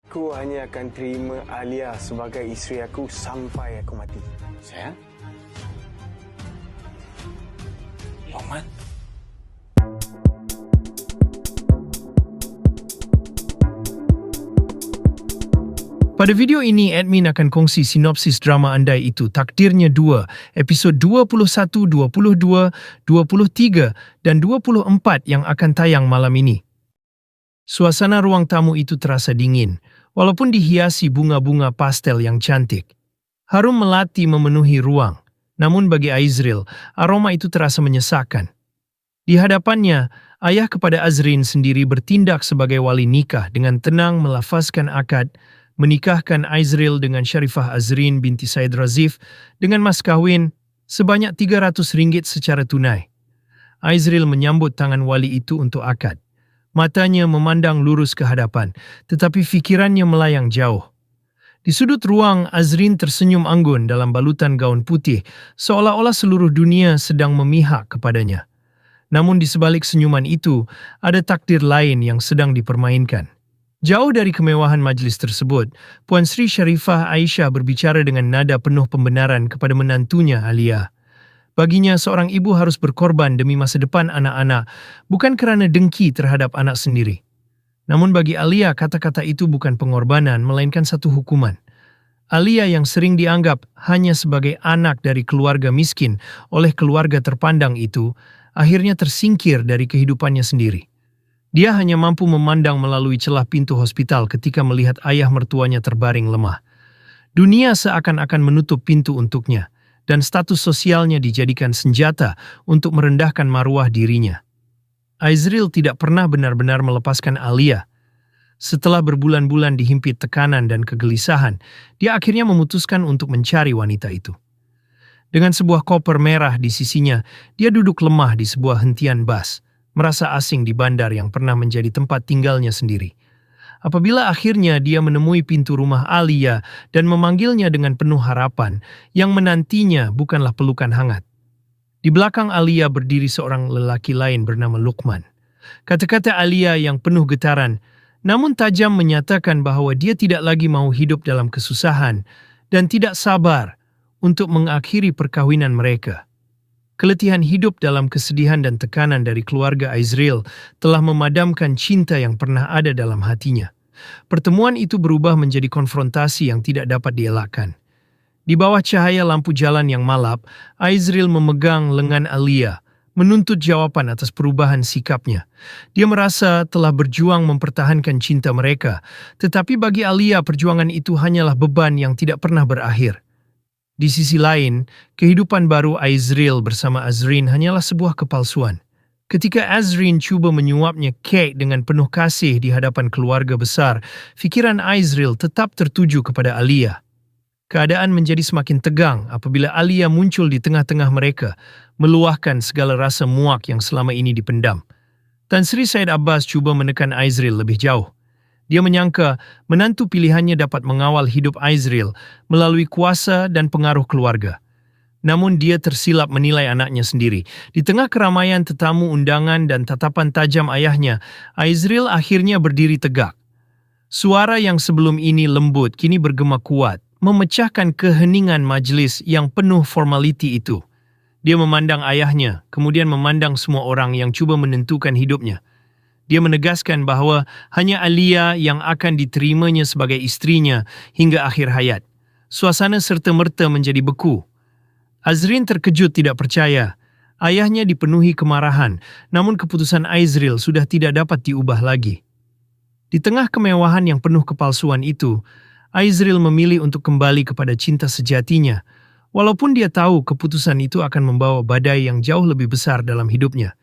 Aku hanya akan terima Alia sebagai isteri aku sampai aku mati. Sayang? Luqman? Pada video ini, admin akan kongsi sinopsis drama andai itu Takdirnya 2, episod 21, 22, 23 dan 24 yang akan tayang malam ini. Suasana ruang tamu itu terasa dingin, walaupun dihiasi bunga-bunga pastel yang cantik. Harum melati memenuhi ruang, namun bagi Aizril, aroma itu terasa menyesakkan. Di hadapannya, ayah kepada Azrin sendiri bertindak sebagai wali nikah dengan tenang melafazkan akad, menikahkan Aizril dengan Sharifah Azrin binti Said Razif dengan mas kawin sebanyak RM300 secara tunai. Aizril menyambut tangan wali itu untuk akad. Matanya memandang lurus ke hadapan, tetapi fikirannya melayang jauh. Di sudut ruang, Azrin tersenyum anggun dalam balutan gaun putih, seolah-olah seluruh dunia sedang memihak kepadanya. Namun di sebalik senyuman itu, ada takdir lain yang sedang dipermainkan. Jauh dari kemewahan majlis tersebut, Puan Sri Sharifah Aisyah berbicara dengan nada penuh pembenaran kepada menantunya Alia. Baginya, seorang ibu harus berkorban demi masa depan anak-anak, bukan kerana dengki terhadap anak sendiri. Namun bagi Alia, kata-kata itu bukan pengorbanan, melainkan satu hukuman. Alia yang sering dianggap hanya sebagai anak dari keluarga miskin oleh keluarga terpandang itu, akhirnya tersingkir dari kehidupannya sendiri. Dia hanya mampu memandang melalui celah pintu hospital ketika melihat ayah mertuanya terbaring lemah. Dunia seakan-akan menutup pintu untuknya, dan status sosialnya dijadikan senjata untuk merendahkan maruah dirinya. Aizril tidak pernah benar-benar melepaskan Alia. Setelah berbulan-bulan dihimpit tekanan dan kegelisahan, dia akhirnya memutuskan untuk mencari wanita itu. Dengan sebuah koper merah di sisinya, dia duduk lemah di sebuah hentian bas, merasa asing di bandar yang pernah menjadi tempat tinggalnya sendiri. Apabila akhirnya dia menemui pintu rumah Alia dan memanggilnya dengan penuh harapan, yang menantinya bukanlah pelukan hangat. Di belakang Alia berdiri seorang lelaki lain bernama Luqman. Kata-kata Alia yang penuh getaran, namun tajam menyatakan bahwa dia tidak lagi mau hidup dalam kesusahan dan tidak sabar untuk mengakhiri perkawinan mereka. Keletihan hidup dalam kesedihan dan tekanan dari keluarga Aizril telah memadamkan cinta yang pernah ada dalam hatinya. Pertemuan itu berubah menjadi konfrontasi yang tidak dapat dielakkan. Di bawah cahaya lampu jalan yang malap, Aizril memegang lengan Alia, menuntut jawaban atas perubahan sikapnya. Dia merasa telah berjuang mempertahankan cinta mereka, tetapi bagi Alia perjuangan itu hanyalah beban yang tidak pernah berakhir. Di sisi lain, kehidupan baru Aizril bersama Azrin hanyalah sebuah kepalsuan. Ketika Azrin cuba menyuapnya kek dengan penuh kasih di hadapan keluarga besar, fikiran Aizril tetap tertuju kepada Alia. Keadaan menjadi semakin tegang apabila Alia muncul di tengah-tengah mereka, meluahkan segala rasa muak yang selama ini dipendam. Tan Sri Said Abbas cuba menekan Aizril lebih jauh. Dia menyangka menantu pilihannya dapat mengawal hidup Aizril melalui kuasa dan pengaruh keluarga. Namun dia tersilap menilai anaknya sendiri. Di tengah keramaian tetamu undangan dan tatapan tajam ayahnya, Aizril akhirnya berdiri tegak. Suara yang sebelum ini lembut kini bergema kuat, memecahkan keheningan majlis yang penuh formaliti itu. Dia memandang ayahnya, kemudian memandang semua orang yang cuba menentukan hidupnya. Dia menegaskan bahawa hanya Alia yang akan diterimanya sebagai istrinya hingga akhir hayat. Suasana serta-merta menjadi beku. Azrin terkejut tidak percaya. Ayahnya dipenuhi kemarahan, namun keputusan Aizril sudah tidak dapat diubah lagi. Di tengah kemewahan yang penuh kepalsuan itu, Aizril memilih untuk kembali kepada cinta sejatinya, walaupun dia tahu keputusan itu akan membawa badai yang jauh lebih besar dalam hidupnya.